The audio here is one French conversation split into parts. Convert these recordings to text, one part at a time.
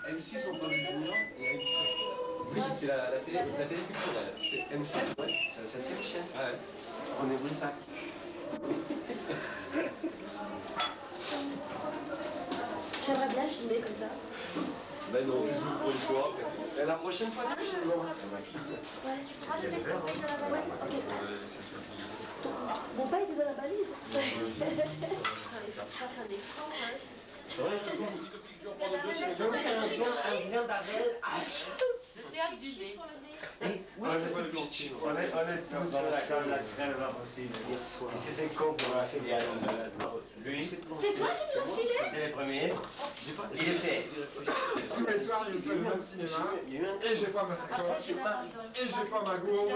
M6 ont produit du Milan et M7. Oui, c'est la télé culturelle. C'est M7, ouais, c'est la 7e chaîne. Ouais. On est Brussac. J'aimerais bien filmer comme ça. Ben non, tu joues pour une fois. Et la prochaine fois, tu filmes. Ouais, tu pourras donner le contact de la balise. Ok. Mon père, il te donne la balise. Il faut que je fasse un effort, hein. Un grain d'Arel. Le théâtre du nez. Oui, je sais plus. Honnêtement, dans la salle, la crème va aussi. Hier soir. Et c'est con pour c'est bien. Lui, C'est toi qui nous l'as filé? c'est les premiers. Il était. Tous les soirs, il me fait le même cinéma. Et j'ai pas ma sacoche. Et j'ai pas ma gourde.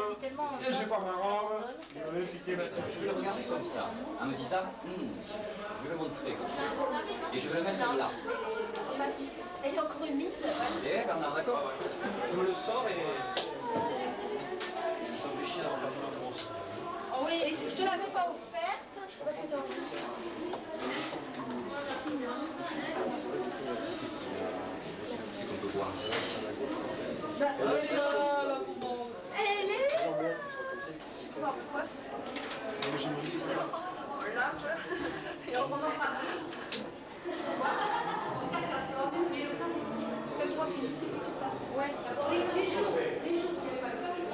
Et j'ai pas ma robe. Il m'a même piqué ma sacoche. Je vais le regarder comme ça, en me disant, je vais le montrer comme ça. Et je vais le mettre là. Elle est encore humide. Et Bernard, d'accord? Je me le sors et... Ça me fait chier d'avoir pas de grosse. Oh oui, et si je te l'avais pas offerte, je sais pas ce que t'en dis. C'est qu'on peut voir. Bah, elle est là, la France. Elle est là. Je vois pourquoi. Voilà. Et on en parle. Comme toi, Philippe, c'est que tu passes. Ouais. Les jours qu'il n'y avait pas le temps, ils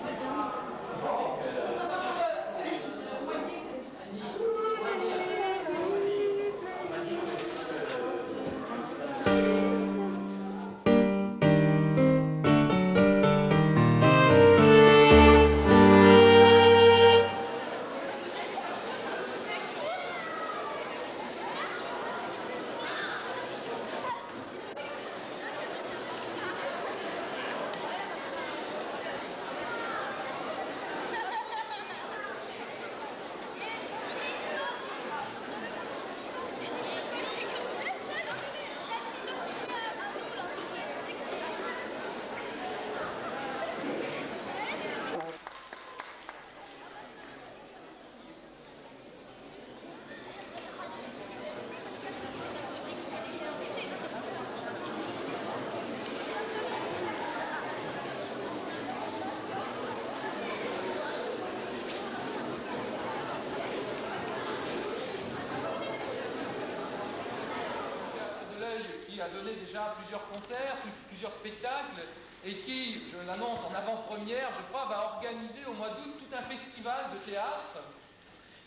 qui a donné déjà plusieurs concerts, plusieurs spectacles, et qui, je l'annonce en avant-première, je crois, va organiser au mois d'août tout un festival de théâtre.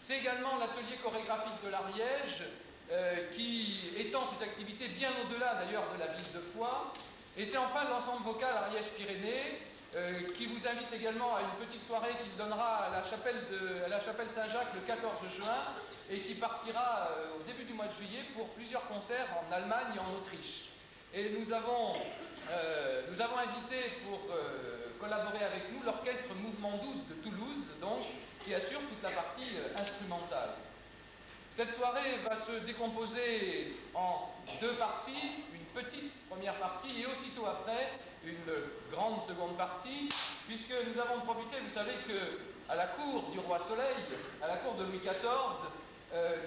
C'est également l'atelier chorégraphique de l'Ariège, qui étend ses activités bien au-delà d'ailleurs de la ville de Foix. Et c'est enfin l'ensemble vocal Ariège-Pyrénées, qui vous invite également à une petite soirée qu'il donnera à la chapelle Saint-Jacques le 14 juin, et qui partira au début du mois de juillet pour plusieurs concerts en Allemagne et en Autriche. Et nous avons invité pour collaborer avec nous l'orchestre Mouvement 12 de Toulouse, donc, qui assure toute la partie instrumentale. Cette soirée va se décomposer en deux parties, une petite première partie et aussitôt après une grande seconde partie, puisque nous avons profité, vous savez qu'à la cour du roi Soleil, à la cour de Louis XIV,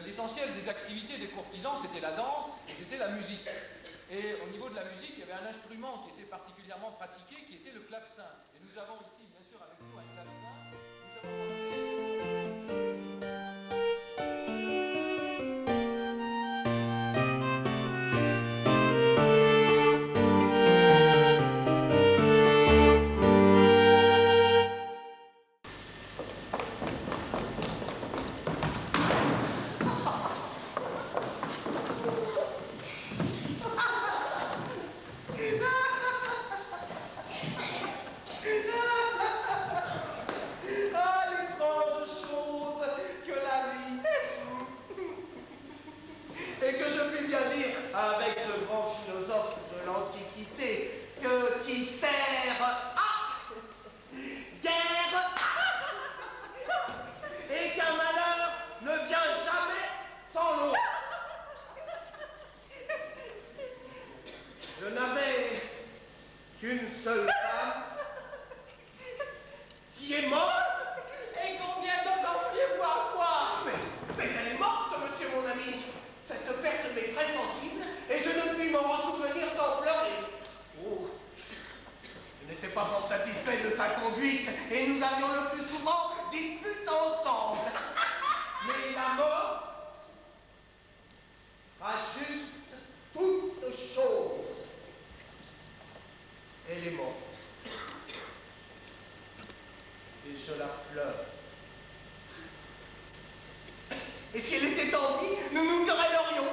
l'essentiel des activités des courtisans, c'était la danse et c'était la musique. Et au niveau de la musique, il y avait un instrument qui était particulièrement pratiqué, qui était le clavecin. Et nous avons ici, bien sûr, avec nous un clavecin. Nous avons... Ah, l'étrange chose était en vie, nous nous querellerions.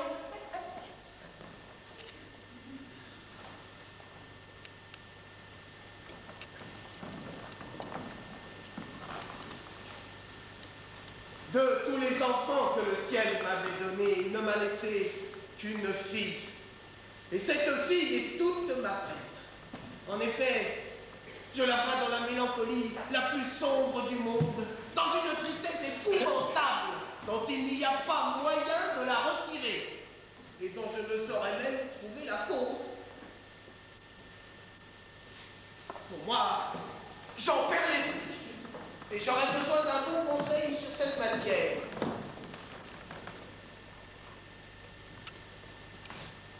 De tous les enfants que le ciel m'avait donnés, il ne m'a laissé qu'une fille. Et cette fille est toute ma peine. En effet, je la vois dans la mélancolie la plus sombre du monde, dans une tristesse épouvantable dont il n'y a pas moyen de la retirer et dont je ne saurais même trouver la cause. Pour moi, j'en perds l'esprit et j'aurais besoin d'un bon conseil sur cette matière.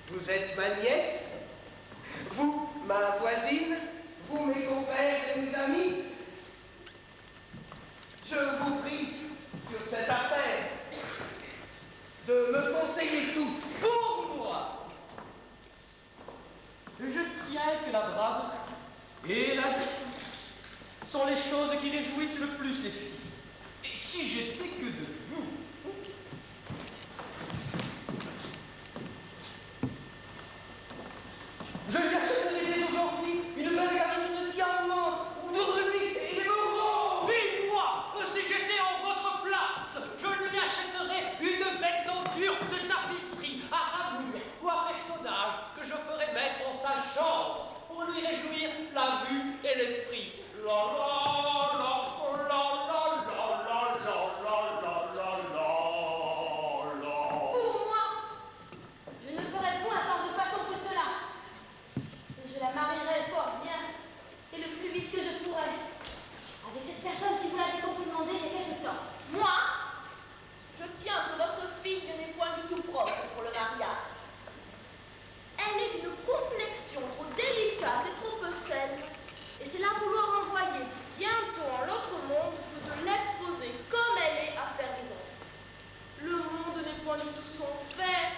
Vous êtes ma nièce, vous, ma voisine, vous, mes compères et mes amis. Je vous prie, sur cette affaire, de me conseiller tous. Pour moi, je tiens que la bravoure et la justice sont les choses qui réjouissent le plus les filles. Et si j'étais que de vous, je lui achèterais dès aujourd'hui une belle garniture de diamants ou de rubis et d'euros. Oui, moi, si j'étais en votre place, je lui achèterais une belle denture de tapisserie à ramure ou à personnage que je ferais mettre en sa chambre pour lui réjouir la vue et l'esprit. La la la la la la la la la la la. Pour moi, je ne ferai point tant de façon que cela. Je la marierai fort bien, et le plus vite que je pourrai, avec cette personne qui vous l'avait complimenté il y a quelque temps. Moi, je tiens que votre fille n'est point du tout propre pour le mariage. Elle est d'une complexion trop délicate et trop peu saine, et c'est la vouloir envoyer bientôt en l'autre monde que de l'exposer comme elle est à faire des enfants. Le monde n'est point du tout son fait,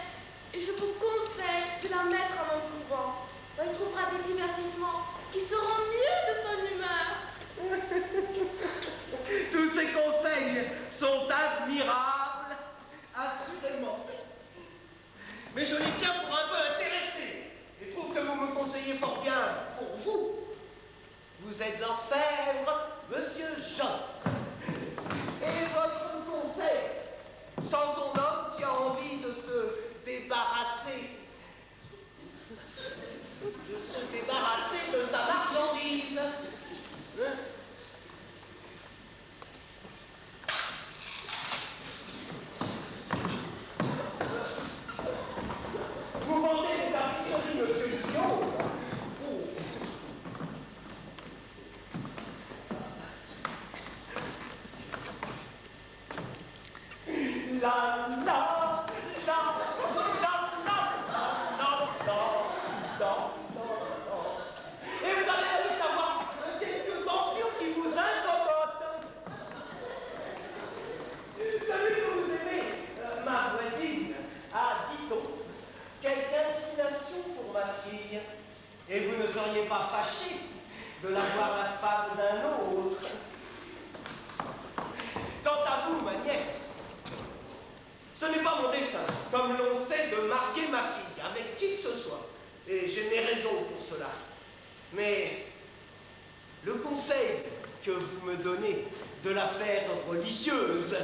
et je vous conseille de la mettre à mon couvent. Elle trouvera des divertissements qui seront mieux de son humeur. Tous ces conseils sont admirables, assurément. Mais je les tiens pour un peu intéressés et trouve que vous me conseillez fort bien pour vous. Vous êtes orfèvre, monsieur Joss. Et votre conseil, sans son homme qui a envie de se débarrasser de sa marchandise. Hein? Vous vendez des tapisseries, monsieur Guillaume? Oh. La la la la la la. Et vous allez juste avoir quelques dentures qui vous incomodent. Celui que vous aimez, ma voisine, a, dit-on, quelque inclination pour ma fille. Et vous ne seriez pas fâché de la voir la femme d'un autre. Quant à vous, ma nièce, ce n'est pas mon dessein, comme l'on sait, de marier ma fille avec qui que ce soit. Et j'ai mes raisons pour cela. Mais le conseil que vous me donnez de l'affaire religieuse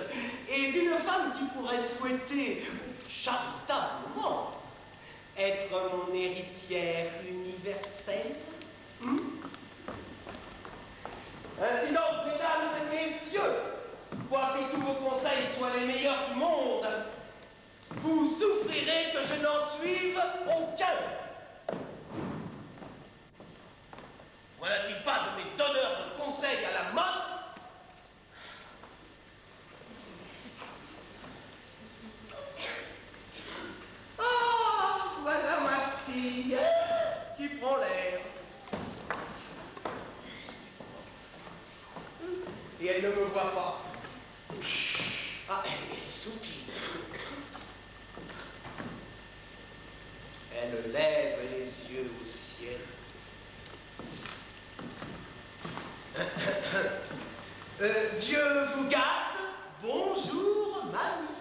et d'une femme qui pourrait souhaiter charitablement être mon héritière universelle. Ainsi donc, mesdames et messieurs, quoique tous vos conseils soient les meilleurs du monde, vous souffrirez que je n'en suive aucun. Voilà-t-il pas de mes donneurs de conseils à la mode? Ah, voilà ma fille qui prend l'air. Et elle ne me voit pas. Ah, elle soupire. Elle lève les yeux au ciel. Dieu vous garde. Bonjour, mamie.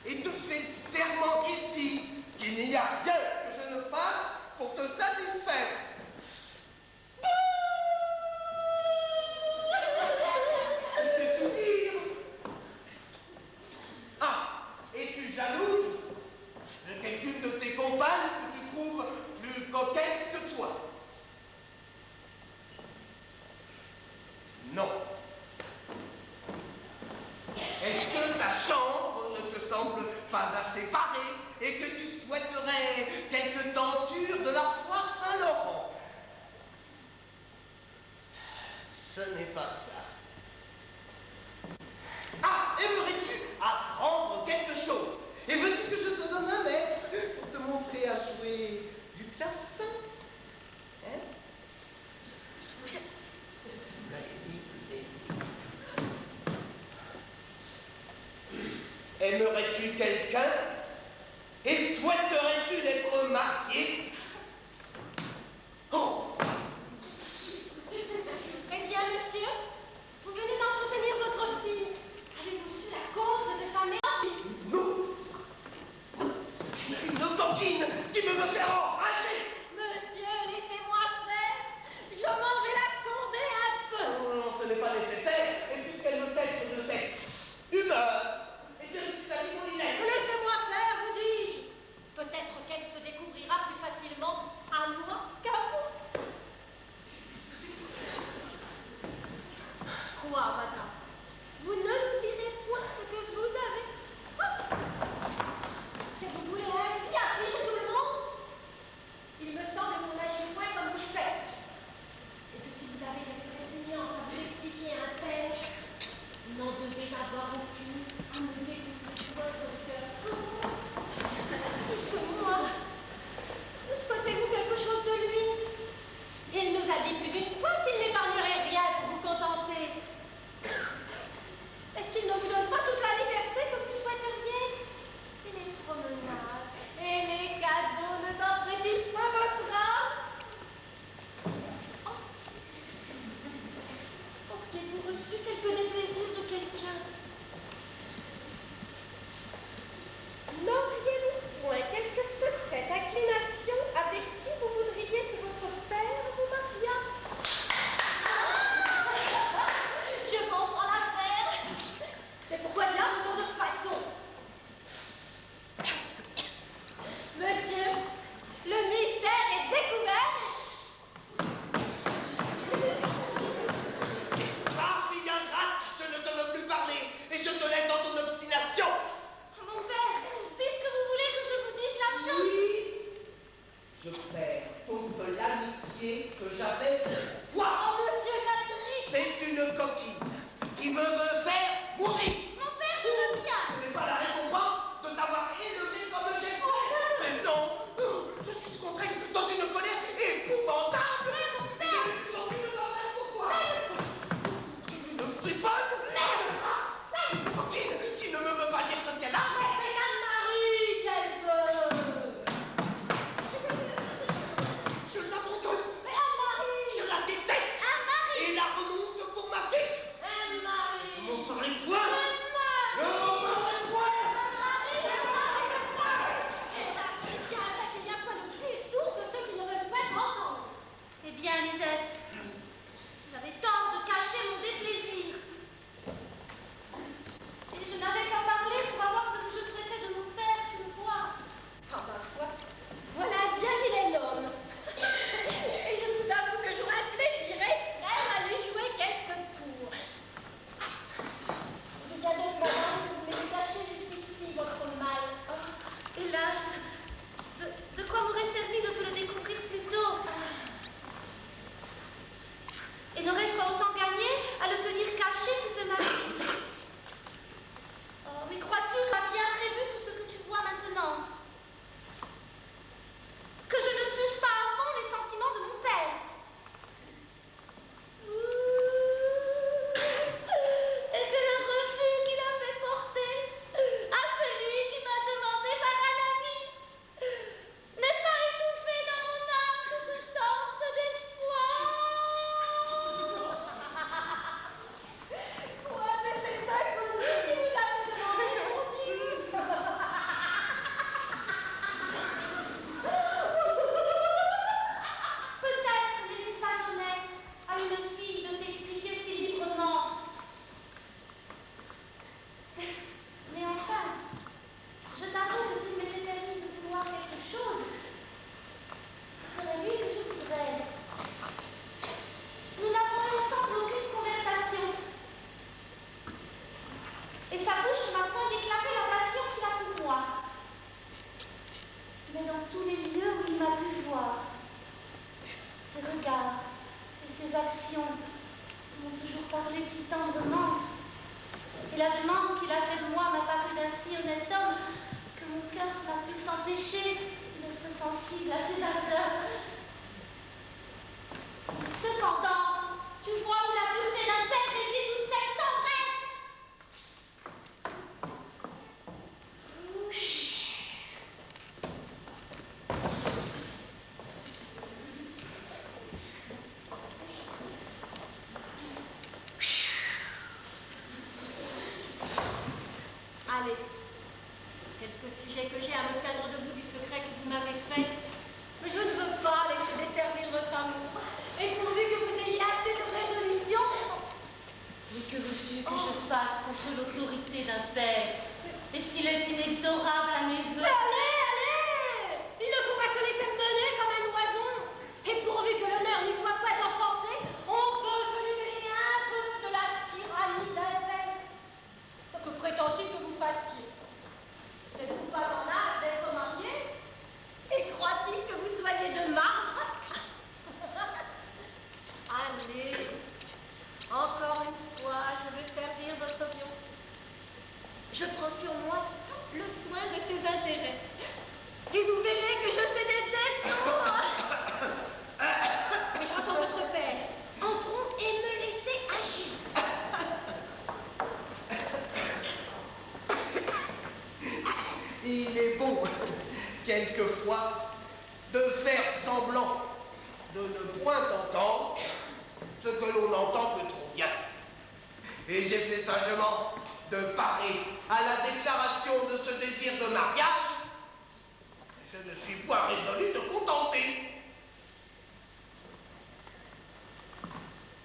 et te fais serment ici qu'il n'y a rien que je ne fasse pour te satisfaire. C'est tout dire. Ah, es-tu jalouse de quelqu'une de tes compagnes que tu trouves plus coquette que toi? Non. Est-ce que ta chambre ne te semble pas assez parée et que tu souhaiterais quelques tentures de la foire Saint-Laurent? Ce n'est pas ça. Ah, aimerais-tu apprendre quelque chose? Et veux-tu que je te donne un maître pour te montrer à jouer du clavecin? Hein? Aimerais-tu quelqu'un? Et souhaiterais-tu d'être marié? Oh! Eh bien, monsieur, vous venez d'entretenir votre fille. Avez-vous su la cause de sa mère? Non! C'est une coquine qui me veut faire enrager! Monsieur, laissez-moi faire. Je m'en vais la sonder un peu. Non, ce n'est pas nécessaire. Et puisqu'elle me teste de cette humeur, et que je suis la moulinette. Laissez-moi faire, vous dis-je. Peut-être qu'elle se découvrira plus facilement à moi qu'à vous. Quoi, madame? Vous ne nous direz point ce que vous avez. Oh, que vous voulez ainsi affliger tout le monde? Il me semble qu'on n'agit point comme vous faites. Et que si vous avez quelque répugnance à vous expliquer un tel, vous n'en devez avoir aucune à me découvrir point au cœur. Dites-moi, souhaitez-vous quelque chose de lui? Il nous a dit plus d'une fois qu'il n'épargnerait rien pour vous contenter. Est-ce qu'il ne vous donne pas toute la liberté que vous souhaiteriez? Et les promenades, et les cadeaux ne t'offrent-ils pas votre âme? Auriez-vous reçu quelque déplaisir de quelqu'un? N'auriez-vous point quelque secrète inclination avec qui vous voudriez que votre père vous mariât? Je comprends l'affaire. Mais pourquoi diable tant de façon? Monsieur, le mystère est découvert. Ah, fille ingrate, je ne te veux plus parler, et je te laisse dans ton obstination. Mon père, puisque vous voulez que je vous dise la chose... Oui, je perds toute l'amitié que j'avais pour toi. Oh, monsieur, ça me triste. C'est une coquine qui me veut faire mourir. Mon père, je veux bien. Ce n'est pas la récompense de t'avoir élevé comme j'ai fait. Mais non, je suis contrainte dans une colère épouvantable. Mais mon Et père... je n'ai plus aucune tendresse pour toi. Tu es une friponne. Une coquine qui ne me veut pas dire ce qu'elle a. Mais c'est Anne-Marie qu'elle veut. Je l'abandonne. Mais Anne-Marie... Je la déteste. Anne-Marie... Et la renonce pour ma fille. Anne-Marie... Montre-les-toi. Anne-Marie... regards et ses actions m'ont toujours parlé si tendrement. Et la demande qu'il a fait de moi m'a paru d'un si honnête homme que mon cœur n'a pu s'empêcher d'être sensible à ses ardeurs. Cependant, tu vois où la dureté d'un père réduit toute cette tendresse. Allez, quelques sujets que j'ai à me plaindre de vous du secret que vous m'avez fait. Mais je ne veux pas laisser desservir votre amour. Et pourvu que vous ayez assez de résolution. Mais que veux-tu que je fasse contre l'autorité d'un père? Et s'il est inexorable à mes voeux? Allez, allez! Il ne faut pas se laisser mener comme un oison. Et pourvu que l'honneur n'y soit pas offensé, on peut se libérer un peu de la tyrannie d'un père. Que prétend-il que vous fassiez? N'êtes-vous pas en âge d'être marié? Et croit-il que vous soyez de marbre? Allez, encore une fois, je veux servir votre lion. Je prends sur moi tout le soin de ses intérêts. Et vous verrez que je sais des tout. Mais j'entends votre père. Entrons et me laissez agir. Il est bon, quelquefois, de faire semblant de ne point entendre ce que l'on entend que trop bien. Et j'ai fait sagement de parer à la déclaration de ce désir de mariage. Je ne suis point résolu de contenter.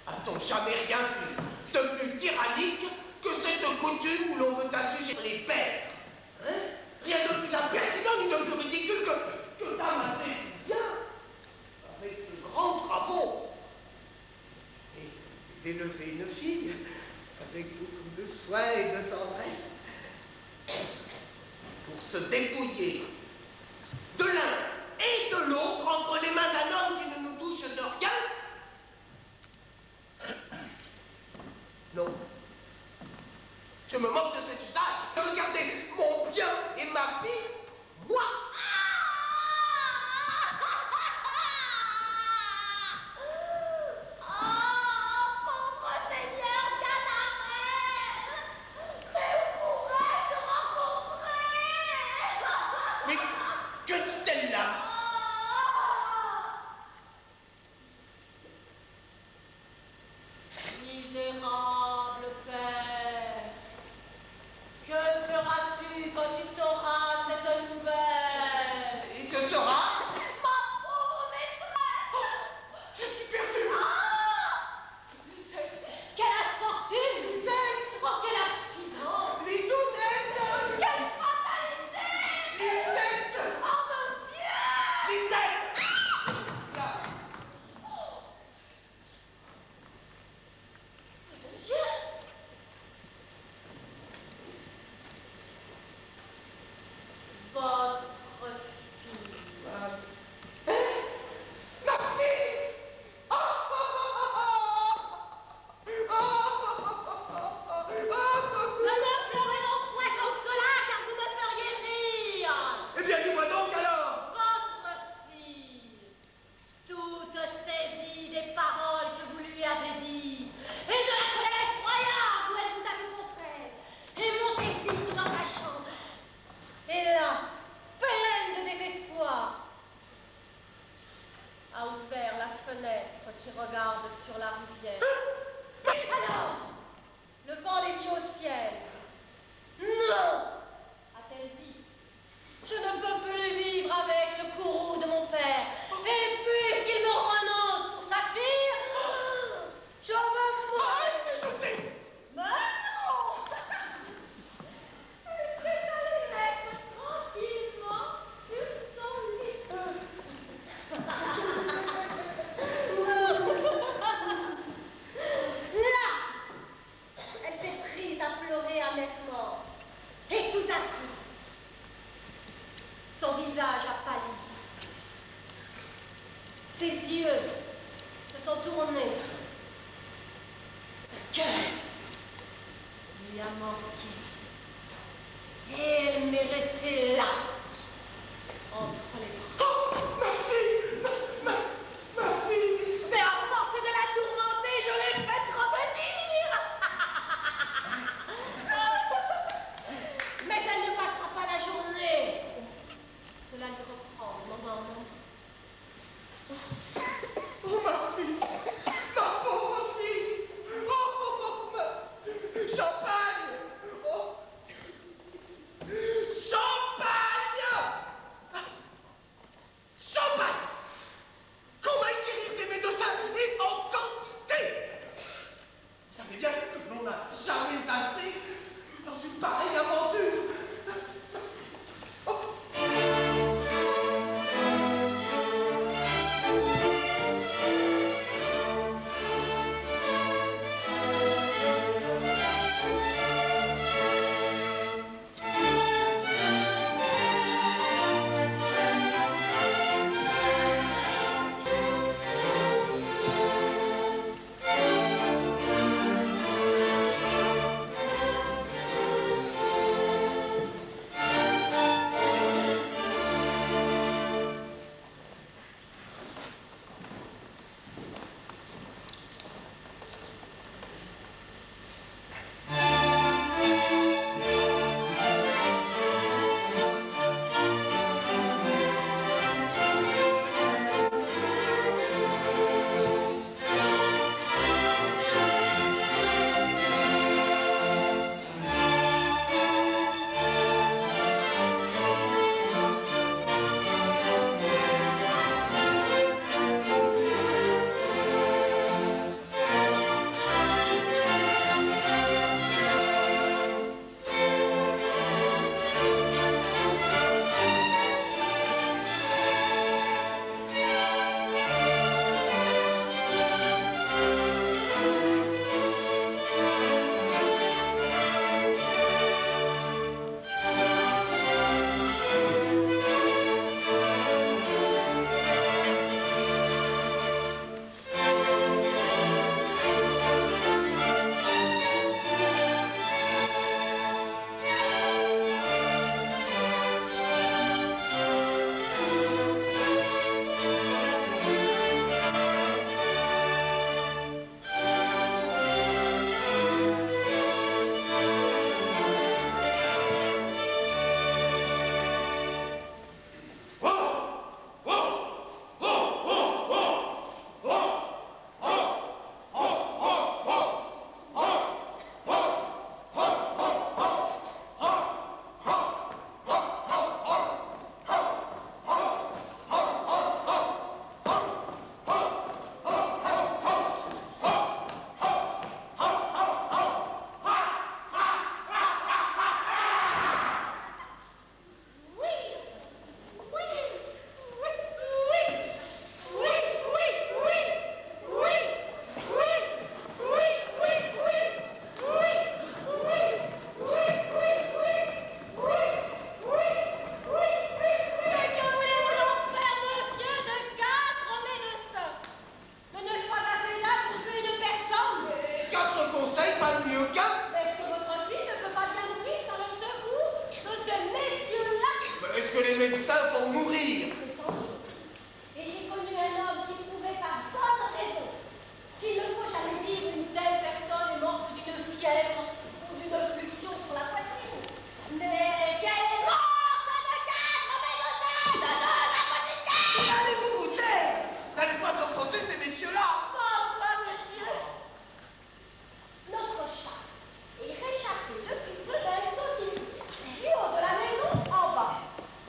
A-t-on jamais rien vu de plus tyrannique que cette coutume où l'on veut assujettir les pères? Hein? Rien de plus impertinent ni de plus ridicule que d'amasser du bien avec de grands travaux et d'élever une fille avec beaucoup de soin et de tendresse pour se dépouiller de l'un et de l'autre entre les mains d'un homme qui ne nous touche de rien. Non. Je me moque de cet usage. Regardez mon bien et ma fille, moi. Mais que dit-elle là? Misérable père, que feras-tu quand tu sauras cette nouvelle? Et que sera? Ma pauvre maîtresse! Je suis perdu. Quelle infortune! Lisette! Oh, quel accident! Lisounette! Quelle fatalité! Lisette! Oh mon Dieu! Lisette! Monsieur! Votre fille. Ma fille! Ne pleurez donc point comme cela, car vous me feriez rire! Eh bien, dis-moi donc alors! Votre fille, toute saisie des paroles que vous lui avez dites, et de la colère effroyable où elle vous a vu contraire, est montée vite dans sa chambre, et là, pleine de désespoir, a ouvert la fenêtre qui regarde sur la rivière. Alors, levant les yeux au ciel, non, a-t-elle dit, je ne peux plus vivre avec le courroux de mon père. Et puisqu'il me renonce pour sa fille, je me moque. Mais non! Elle s'est allée mettre tranquillement sur son lit. Là, elle s'est prise à pleurer amèrement. Et tout à coup, son visage a pâli. Ses yeux sont tournés. Le cœur lui a manqué. Et elle m'est restée là, entre les bras. Oh, ma fille! Ma fille! Mais à force de la tourmenter, je l'ai faite revenir. Mais elle ne passera pas la journée. Cela lui reprend le moment. Oh, ma fille! Ma pauvre fille! Oh, champagne! Oh. Champagne! Champagne! Comment guérir des médecins et en quantité? Vous savez bien que l'on n'a jamais assez dans une pareille aventure.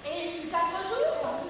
Et il fut 4 jours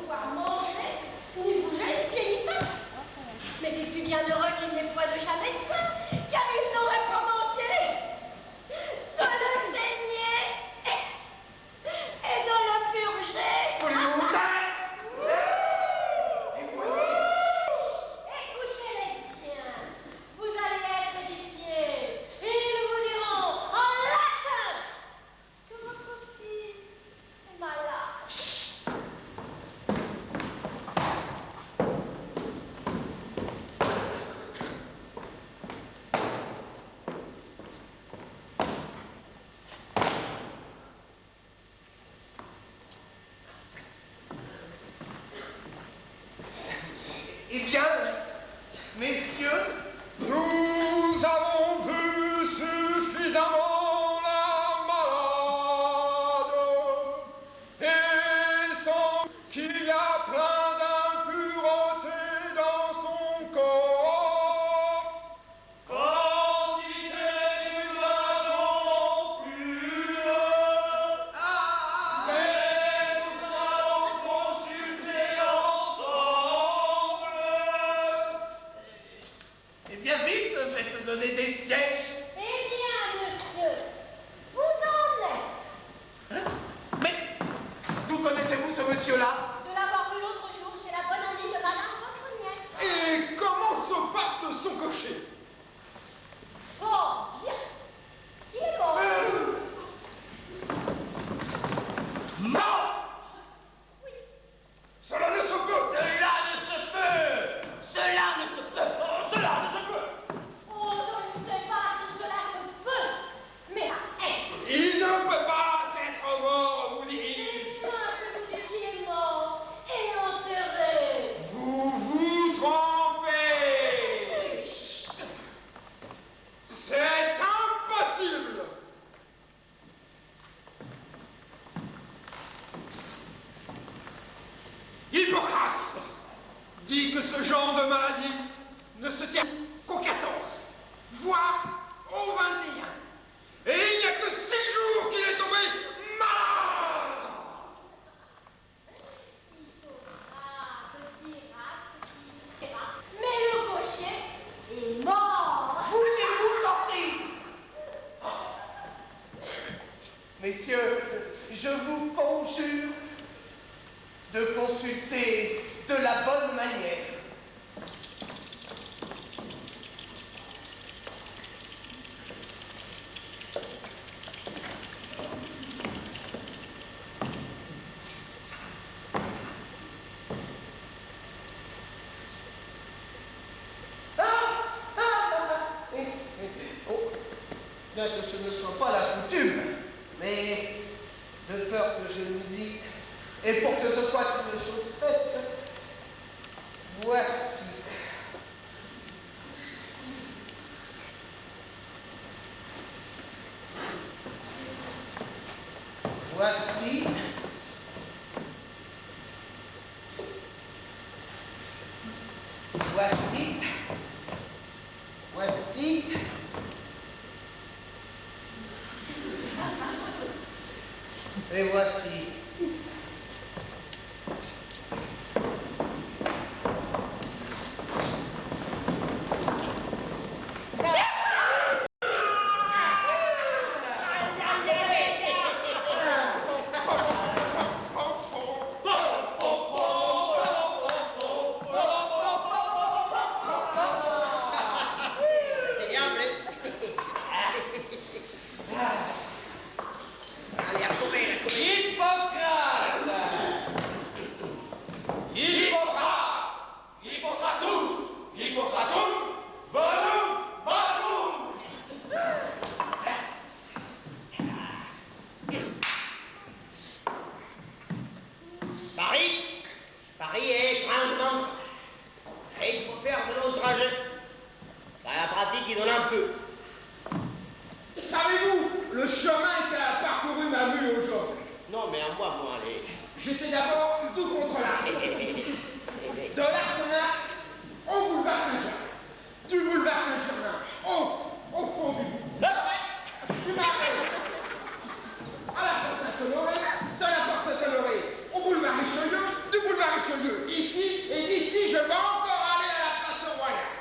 Messieurs, je vous conjure de consulter de la bonne manière. Bien que ce ne soit pas la coutume, mais de peur que je l'oublie, et pour que ce soit une chose faite, voici. Voici. Voici. Voici. Et voici. Paris est grandement. Et il faut faire de longs trajets. Dans la pratique, il donne un peu. Savez-vous le chemin qu'a parcouru ma mue aujourd'hui? Non, mais à moi, allez. J'étais d'abord tout contre l'Arsenal. De l'Arsenal au boulevard Saint-Germain. Du boulevard Saint-Germain au fond du boulevard. Tu m'arrêtes. À la porte Saint-Honoré, de la porte Saint-Honoré au boulevard Richelieu, du boulevard Richelieu ici, et d'ici je vais encore aller à la place royale.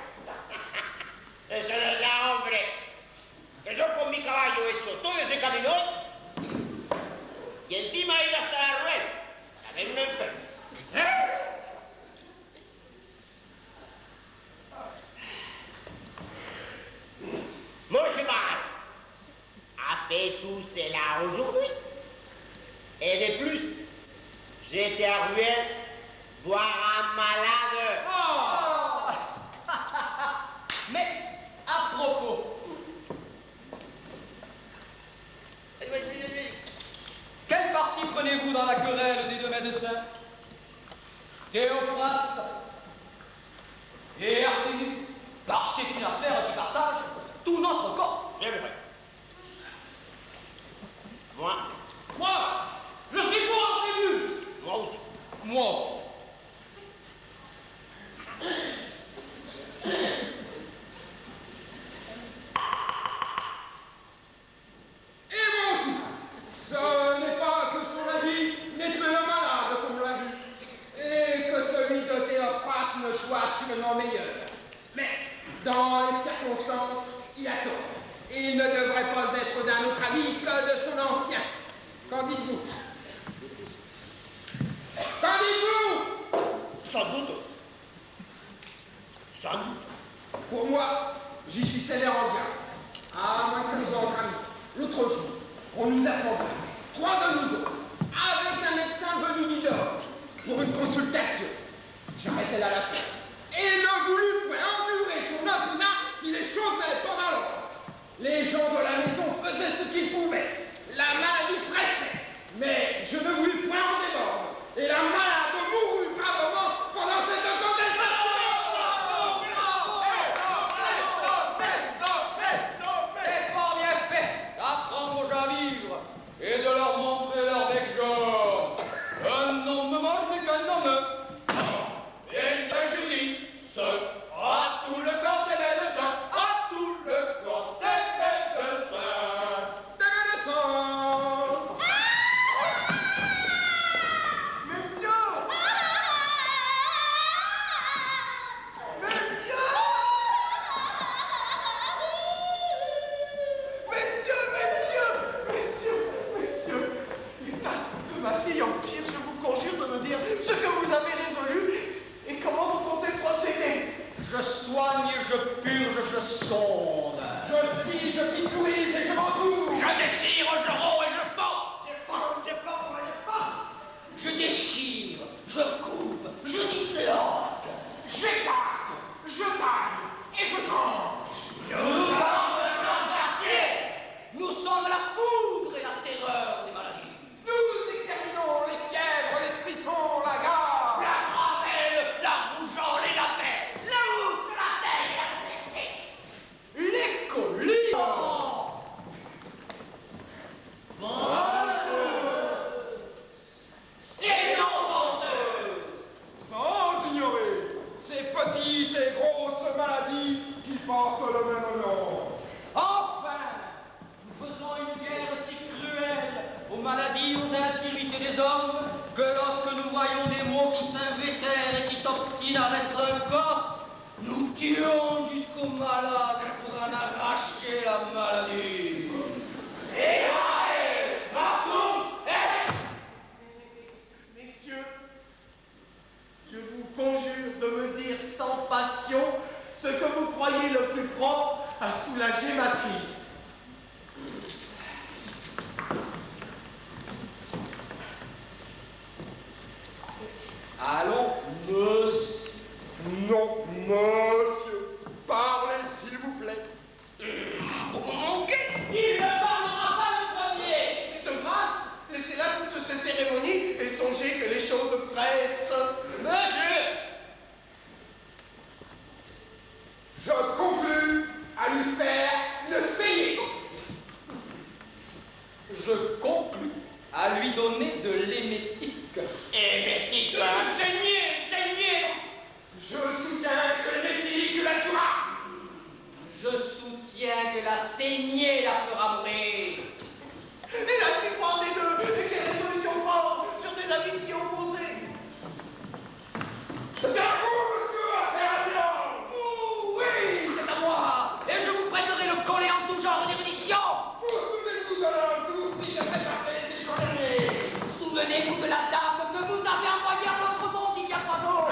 Eso no es la hombre. Que yo con mi caballo he hecho todo ese camino y encima he ido hasta la rueda a ver un enfermo. Mon cheval a fait tout cela aujourd'hui. Et de plus, j'étais à Rouen voir un malade. Oh. Mais, à propos, quel parti prenez-vous dans la querelle des deux médecins? Théophraste et Artémis? Car c'est une affaire qui partage tout notre corps. J'aimerais. Moi, je suis pour Artémis. moi aussi. Moi aussi. Et moi aussi. Ce n'est pas que son avis n'ait tué le malade, comme on l'a vu, et que celui de Théophraste ne soit sûrement meilleur. Mais, dans les circonstances, il a tort. Il ne devrait pas être d'un autre avis que de son ancien. Qu'en dites-vous? Qu'en dites-vous? Sans doute. Sans doute. Pour moi, j'y suis sévère en garde. À moins que ça soit entre amis. L'autre jour, on nous a semblé, 3 de nous autres, avec un médecin venu du Nord, pour une consultation. J'arrêtais là la fête. Et il ne voulut point endurer pour notre opinion si les choses n'allaient pas dans l'ordre. Les gens de la maison faisaient ce qu'ils pouvaient. La maladie pressait. Mais je ne voulus point en démordre. Et la malade mourut bravement pendant cette contestation. C'est pas bien fait d'apprendre aux gens à vivre et de leur montrer leur bec jaune. Un homme mort n'est qu'un homme. Et bien je dis, à tout le corps des médecins, à tout le corps des médecins. maladies, aux infirmités des hommes, que lorsque nous voyons des mots qui s'invétèrent et qui s'obstinent à rester un corps, nous tuons jusqu'aux malades pour en arracher la maladie. Messieurs, je vous conjure de me dire sans passion ce que vous croyez le plus propre à soulager ma fille. Allons, monsieur. Non, monsieur. Parlez, s'il vous plaît. Il ne parlera pas le premier. De grâce, laissez là toutes ces cérémonies et songez que les choses pressent. Monsieur, Je conclus à lui faire une saignée. je conclus à lui donner de l'émétique. Émétique, Saignez. Je soutiens que l'émétique la tuera. Je soutiens que la saignée la fera mourir. Et là, c'est pas des deux. Et quelle résolution prendre sur des avis si opposés? C'est à vous, monsieur, à faire un bilan. Oui, c'est à moi. Et je vous prêterai le collet en tout genre d'érudition. Vous souvenez-vous de l'homme que vous priez de faire passer ces jours derniers? Souvenez-vous de la dame que vous avez envoyée à notre monde il y a 3 jours.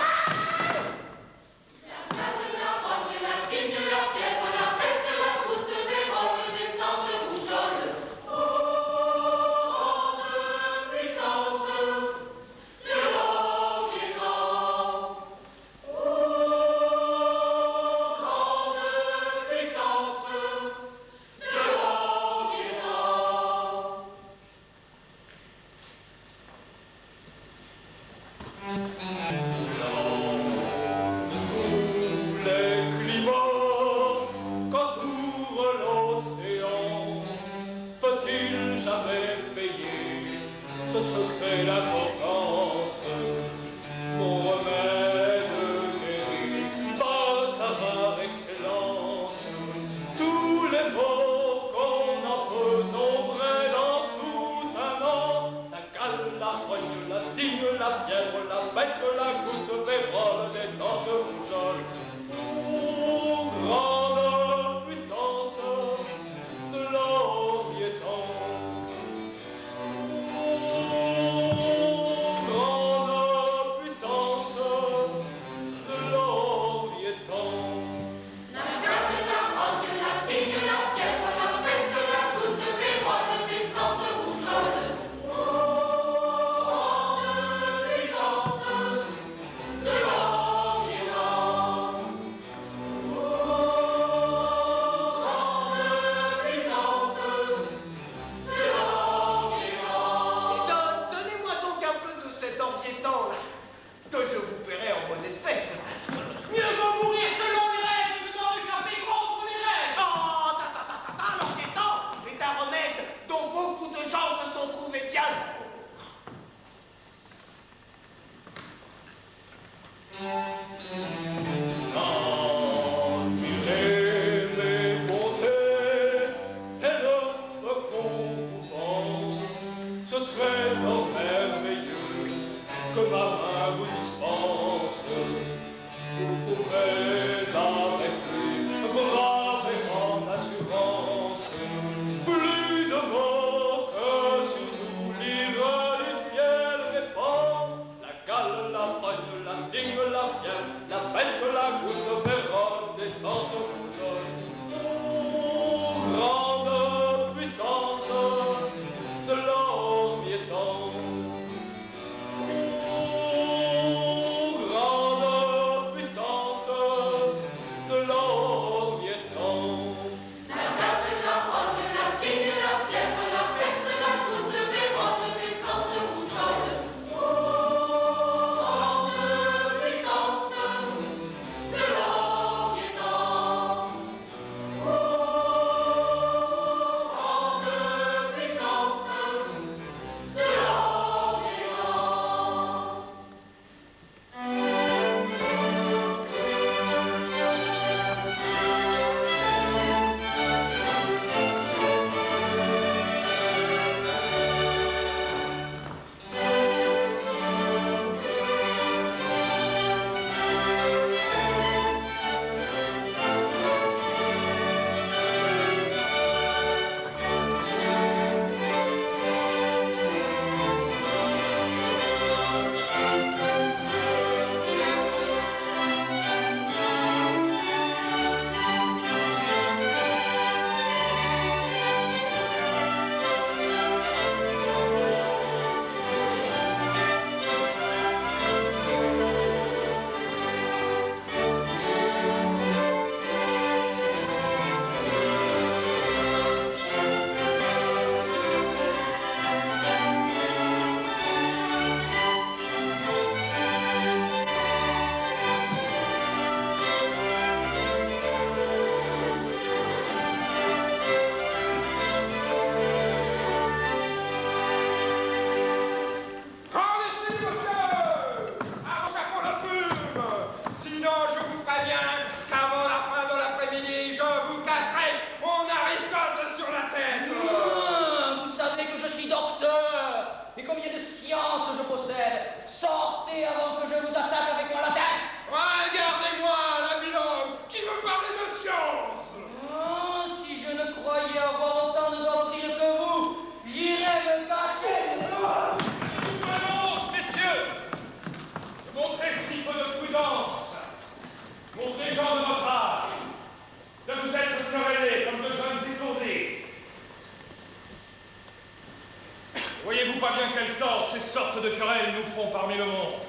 Voyez-vous pas bien quel tort ces sortes de querelles nous font parmi le monde?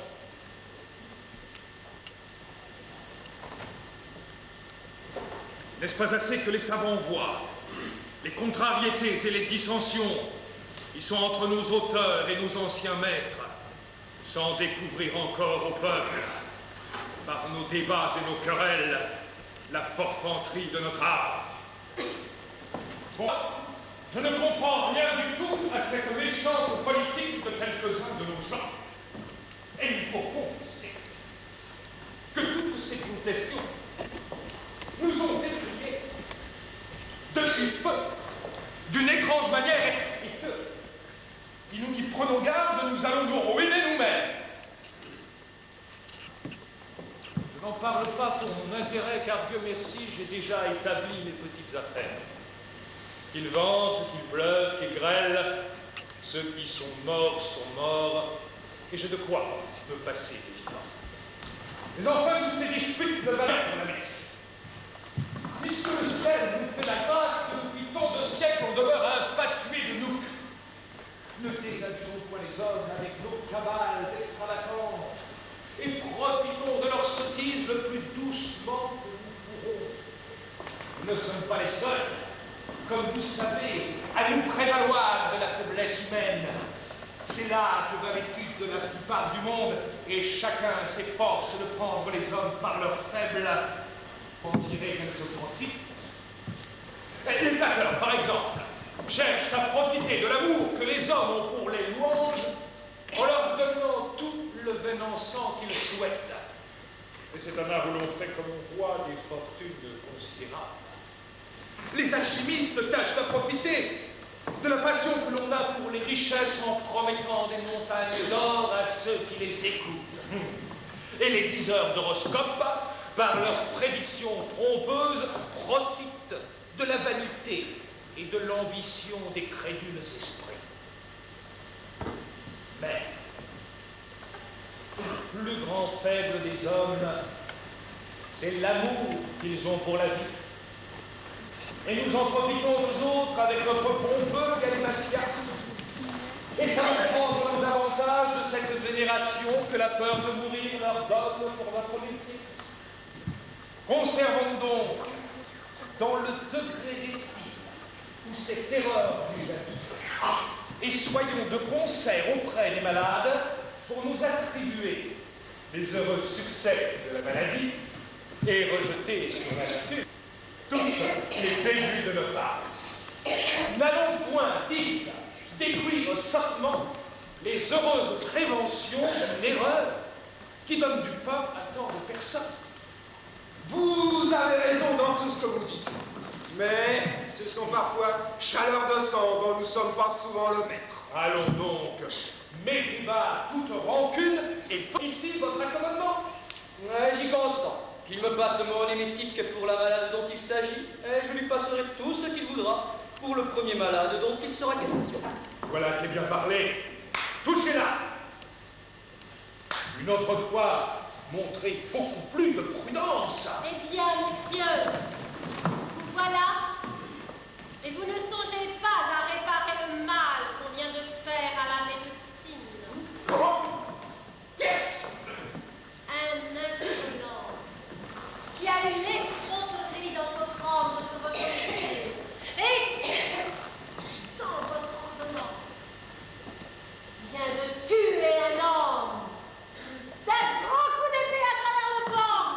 N'est-ce pas assez que les savants voient les contrariétés et les dissensions qui sont entre nos auteurs et nos anciens maîtres, sans découvrir encore au peuple, par nos débats et nos querelles, la forfanterie de notre art? Bon, je ne comprends rien du tout à cette méchante politique de quelques-uns de nos gens. Et il faut confesser que toutes ces contestations nous ont décriés depuis peu, d'une étrange manière, et que, si nous n'y prenons garde, nous allons nous ruiner nous-mêmes. Je n'en parle pas pour mon intérêt, car Dieu merci, j'ai déjà établi mes petites affaires. Qu'il vente, qu'il pleuve, qu'il grêle, ceux qui sont morts, et j'ai de quoi me passer des vivants. Mais enfin, toutes ces disputes ne valent pas la messe. Puisque le ciel nous fait la grâce que depuis tant de siècles on demeure infatués de nous, ne désabusons point les hommes avec nos cabales extravagantes et profitons de leur sottise le plus doucement que nous pourrons. nous ne sommes pas les seuls, Comme vous savez, à nous prévaloir de la faiblesse humaine. C'est là que va l'étude de la plupart du monde, et chacun s'efforce de prendre les hommes par leurs faibles pour en tirer quelque profit. Les flatteurs, par exemple, cherchent à profiter de l'amour que les hommes ont pour les louanges en leur donnant tout le vénencent qu'ils souhaitent. et c'est un art où l'on fait comme on voit des fortunes considérables. Les alchimistes tâchent à profiter de la passion que l'on a pour les richesses en promettant des montagnes d'or à ceux qui les écoutent. Et les diseurs d'horoscopes, par leurs prédictions trompeuses, profitent de la vanité et de l'ambition des crédules esprits. Mais le plus grand faible des hommes, c'est l'amour qu'ils ont pour la vie. Et nous en profitons nous autres avec notre pompeux galimatia. Et ça prend sur nos avantages de cette vénération que la peur de mourir leur donne pour notre métier. Conservons donc dans le degré d'estime où cette erreur nous habite, et soyons de concert auprès des malades pour nous attribuer les heureux succès de la maladie et rejeter sur la nature toutes les bévues de notre art. N'allons point, dis-je, déduire sottement les heureuses préventions d'une erreur qui donne du pain à tant de personnes. Vous avez raison dans tout ce que vous dites. Mais ce sont parfois chaleurs de sang dont nous sommes pas souvent le maître. Allons donc, mettez bas toute rancune et ici votre accommodement. Ouais, j'y consens. Qu'il me passe mon hémétique pour la malade dont il s'agit, et je lui passerai tout ce qu'il voudra pour le premier malade dont il sera question. Voilà qui est bien parlé. Touchez-la. Une autre fois, montrez beaucoup plus de prudence. Eh bien, messieurs, vous voilà. Et vous ne songez pas à réparer le mal qu'on vient de faire à la médecine. Comment? Qu'est-ce? Un insolent qui a eu l'effronterie d'entreprendre sur votre métier et, sans votre ordonnance, vient de tuer un homme d'un grand coup d'épée à travers le corps.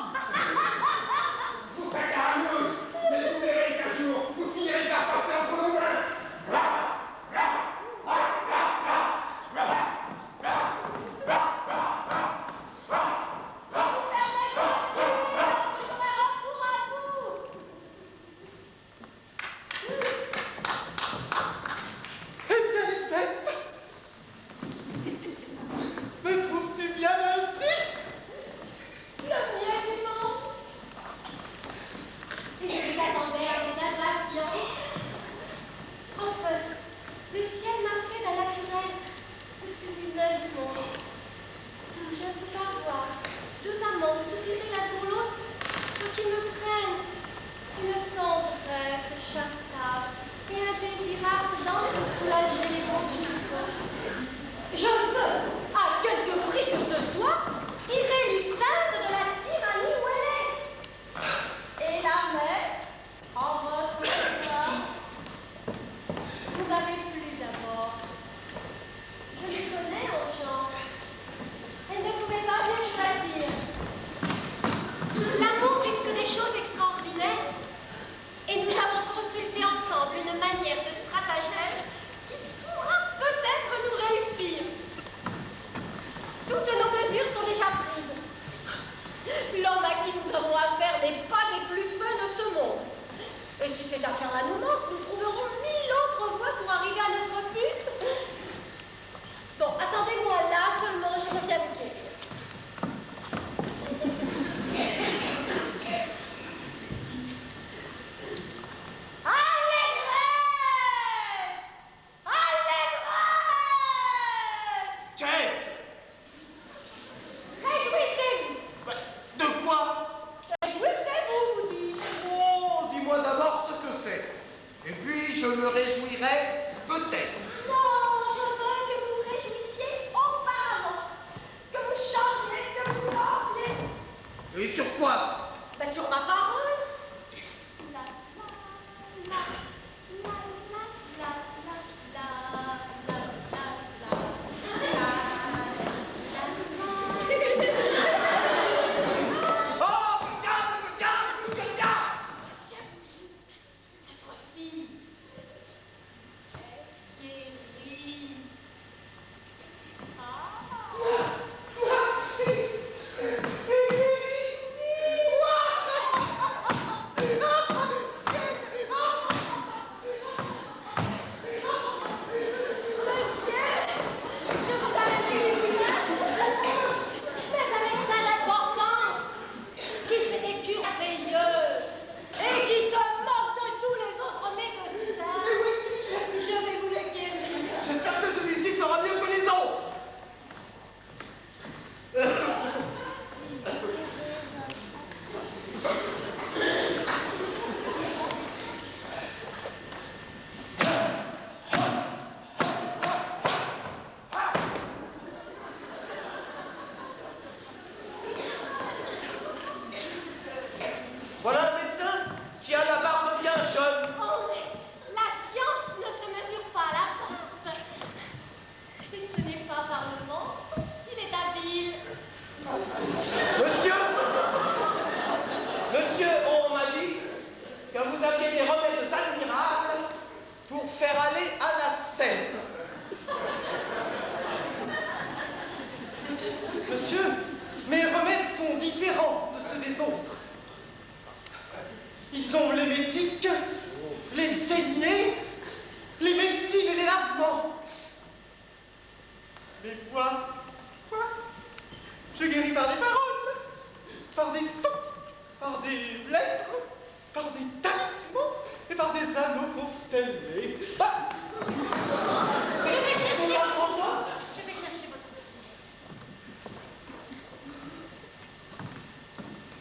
Vous faites la rameuse, mais vous verrez qu'un jour, vous finirez par passer entre nos mains. Je veux, à quelque prix que ce soit, tirer Lucinde de la tyrannie où elle est. Et la mettre en votre place. Vous avez plu d'abord. Je les connais aux gens. Elle ne pouvait pas mieux choisir. L'amour risque des choses extraordinaires. Et nous avons consulté ensemble une manière de stratagème qui pourra peut-être nous réussir. Toutes nos mesures sont déjà prises. L'homme à qui nous avons affaire n'est pas des plus fins de ce monde. Et si cette affaire-là nous manque, nous trouverons 1000 autres voies pour arriver à notre but. Bon, attendez-moi là seulement, je reviens vous quérir. Allégresse! Allégresse! Qu'est-ce? Réjouissez-vous! De quoi? Réjouissez-vous, vous dis-je. Oh, dis-moi d'abord ce que c'est. Et puis je me réjouirai peut-être. Non, je veux que vous vous réjouissiez auparavant. Que vous chantiez, que vous lanciez. Et sur quoi? Ben, sur ma parole. La, la, la, la, la, la, la, Oh, que diable!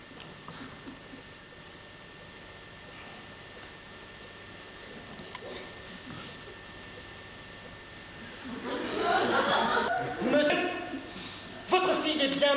Monsieur, notre fille est guérie.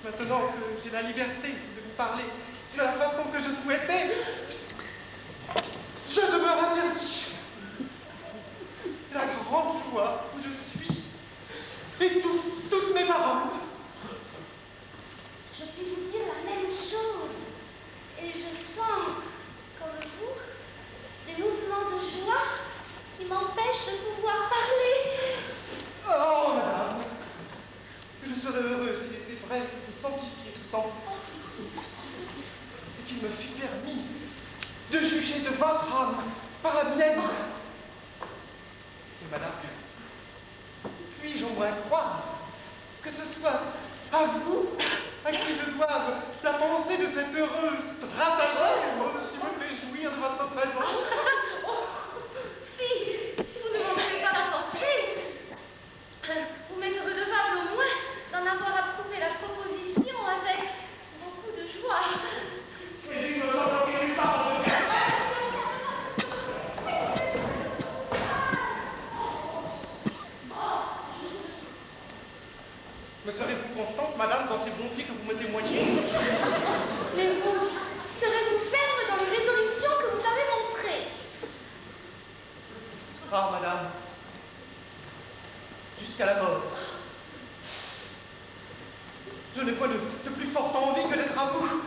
Maintenant que j'ai la liberté de vous parler de la façon que je souhaitais, je demeure interdit. La grande joie où je suis et toutes mes paroles. Je puis vous dire la même chose. Et je sens, comme vous, des mouvements de joie qui m'empêchent de pouvoir parler. Oh, madame, je serais heureux s'il était vrai que vous sentissiez le sang et qu'il me fût permis de juger de votre âme par la mienne. Et madame, puis-je au moins croire que ce soit à vous à qui je doive la pensée de cette heureuse stratagème qui me fait jouir de votre présence? Si vous ne m'en pouvez pas la penser, vous m'êtes redevable au moins d'en avoir approuvé la proposition avec beaucoup de joie. Et tu me sens une femme de guerre. Me serez-vous constante, madame, dans ces bontés que vous me témoignez? Mais vous, serez-vous ferme dans les résolutions que vous avez montrées? Ah, madame, jusqu'à la mort. Je n'ai pas de plus forte envie que d'être à vous.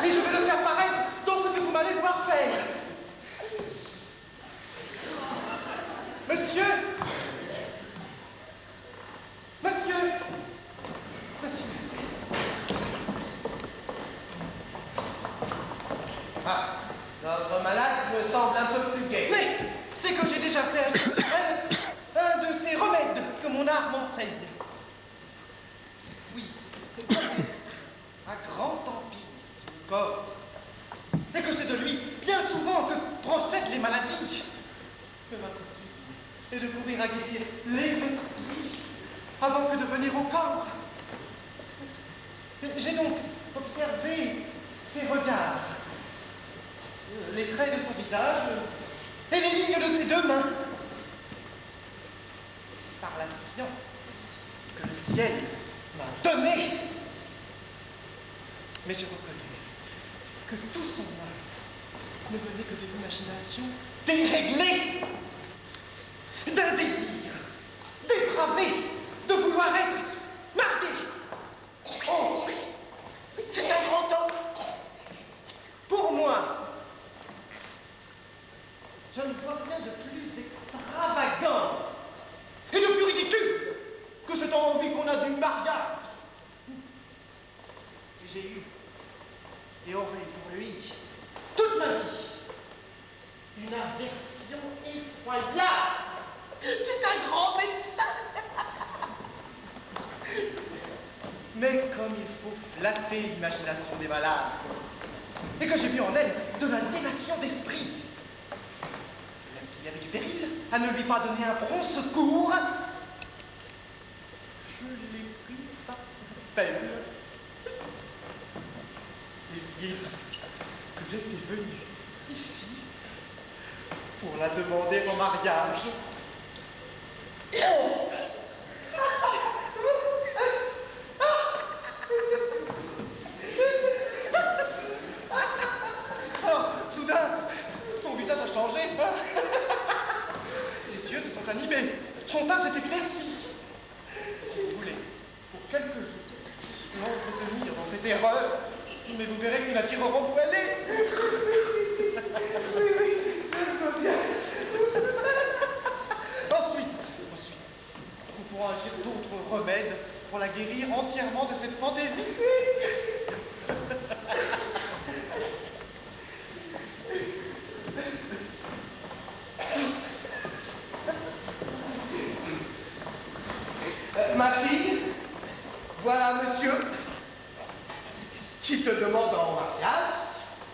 Et je vais le faire paraître dans ce que vous m'allez voir faire. Monsieur! Monsieur! Ah, notre malade me semble un peu plus gai. Mais c'est que j'ai déjà fait agir sur elle un de ces remèdes que mon art m'enseigne. Oui, comme l'esprit a grand empire sur le corps, et que c'est de lui bien souvent que procèdent les maladies. Que ma coutume est de courir à guérir les esprits avant que de venir au corps. J'ai donc observé ses regards, les traits de son visage et les lignes de ses deux mains. Par la science que le ciel m'a donnée. Mais je reconnais que tout son art ne venait que de l'imagination déréglée, d'un désir dépravé de vouloir être marié. Oh, c'est un grand homme. Pour moi, je ne vois rien de plus extravagant et de plus ridicule que cette envie qu'on a du mariage. Et j'ai eu et aurai pour lui toute ma vie une aversion effroyable. C'est un grand médecin. Mais comme il faut flatter l'imagination des malades, et que j'ai vu en elle de l'aliénation d'esprit, même qu'il y avait du péril à ne lui pas donner un prompt secours, je l'ai prise par sa peine et lui ai dit que j'étais venu ici pour la demander en mariage. Oh! Alors, soudain, son visage a changé. Les yeux se sont animés. Son teint s'est éclairci. Si vous voulez, pour quelques jours, l'entretenir dans cette erreur, mais vous verrez qu'ils l'attireront où elle est. Oui, je le vois bien. Ensuite, nous pourrons agir d'autres remèdes pour la guérir entièrement de cette fantaisie. Ma fille, voilà monsieur qui te demande en mariage,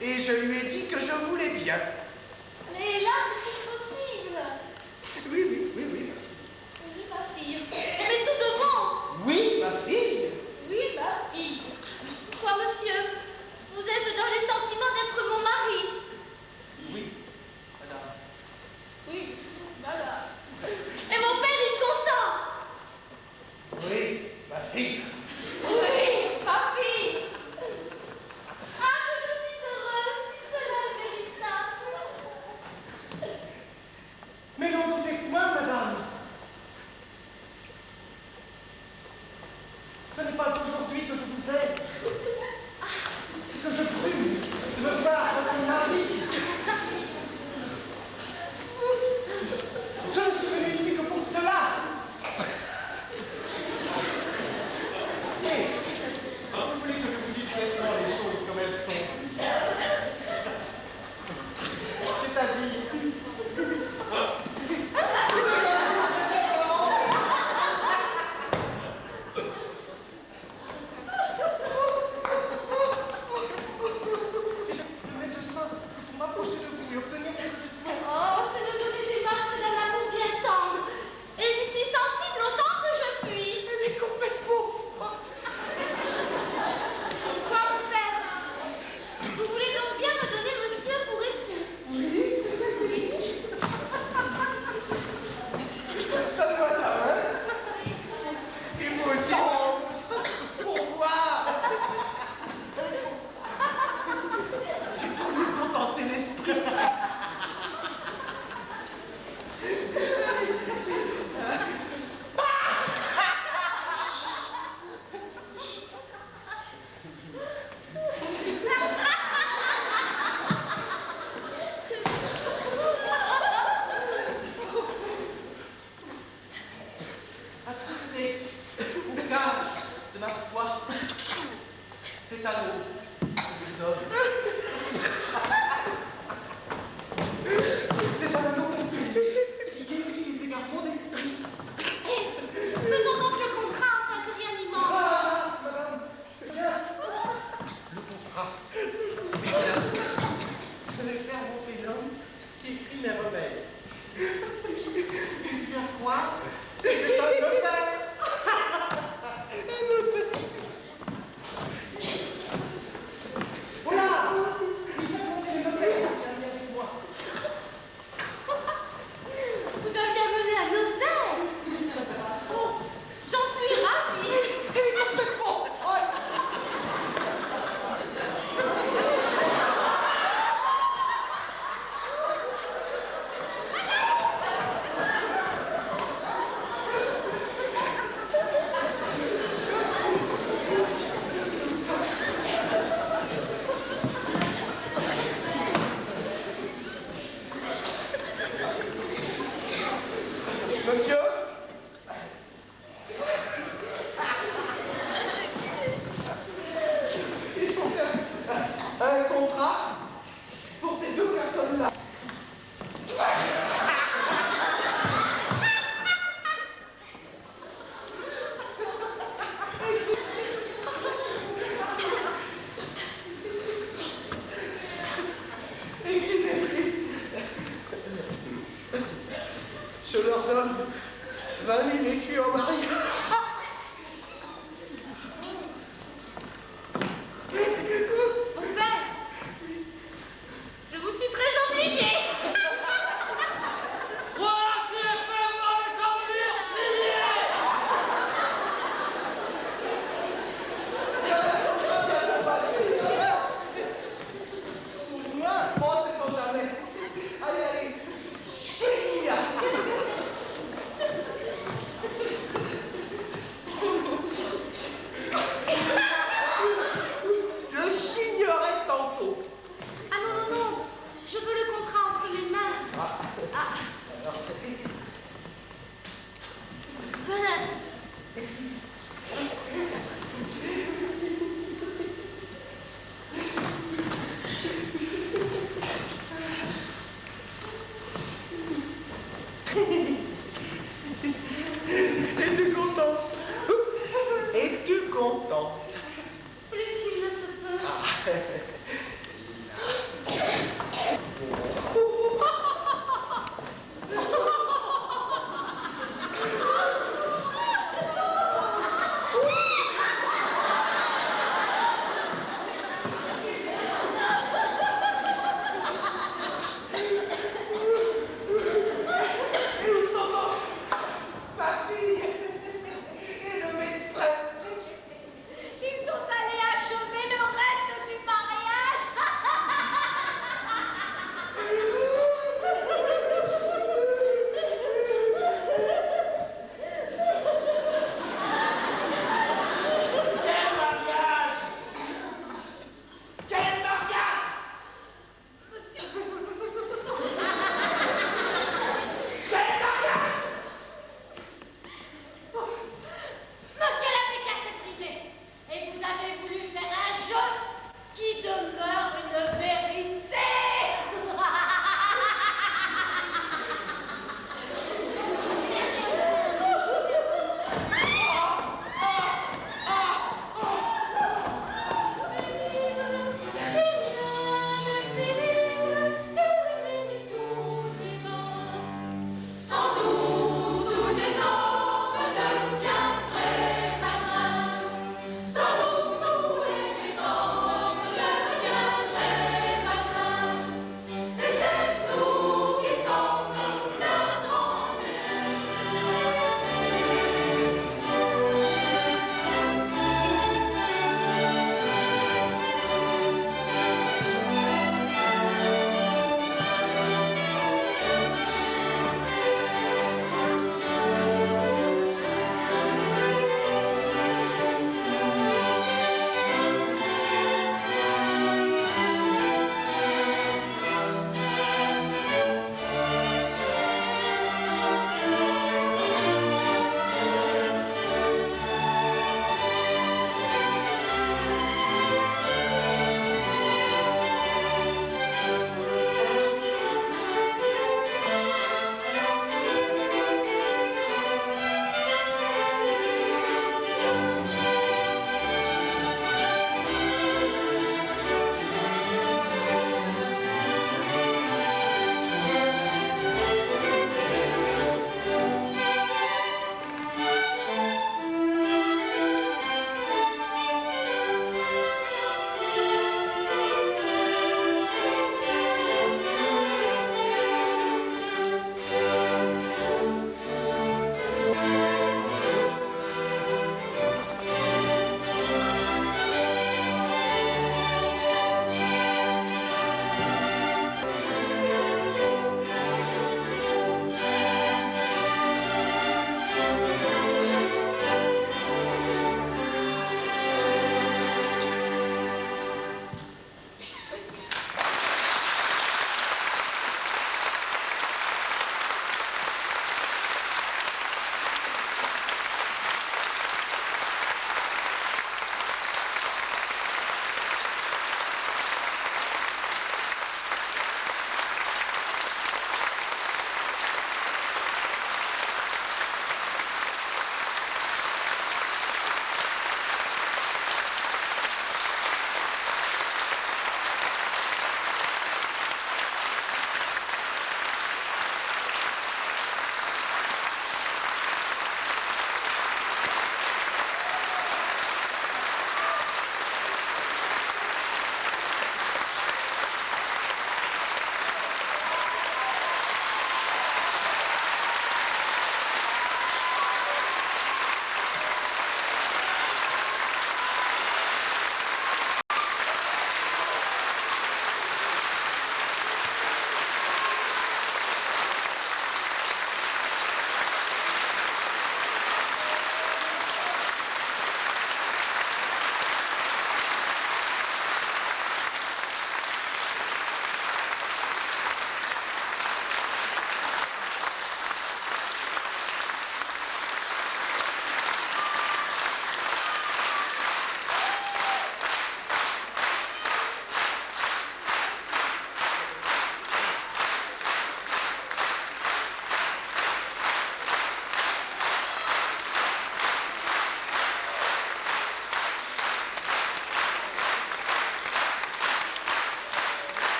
et je lui ai dit que je voulais bien. Mais là, c'est impossible. Oui. Oui, ma fille. Mais tout devant. Oui, ma fille. Oui, ma fille. Quoi, monsieur? Vous êtes dans les sentiments d'être mon mari? Oui, madame. Oui, madame. Et mon père, il consent? Oui, ma fille. Mais, vous voulez que je vous dise clairement les choses comme elles sont? C'est-à-dire... Oh, c'est me donner des marques d'un amour bien tendre. Et j'y suis sensible autant que je puis. Elle est complètement folle. Quoi faire? Vous voulez donc bien me donner monsieur pour époux? Oui. Donne-moi ta main. Et moi aussi, pour voir. C'est pour lui contenter l'esprit. Attirez au gage de ma foi cet anneau que je vous donne.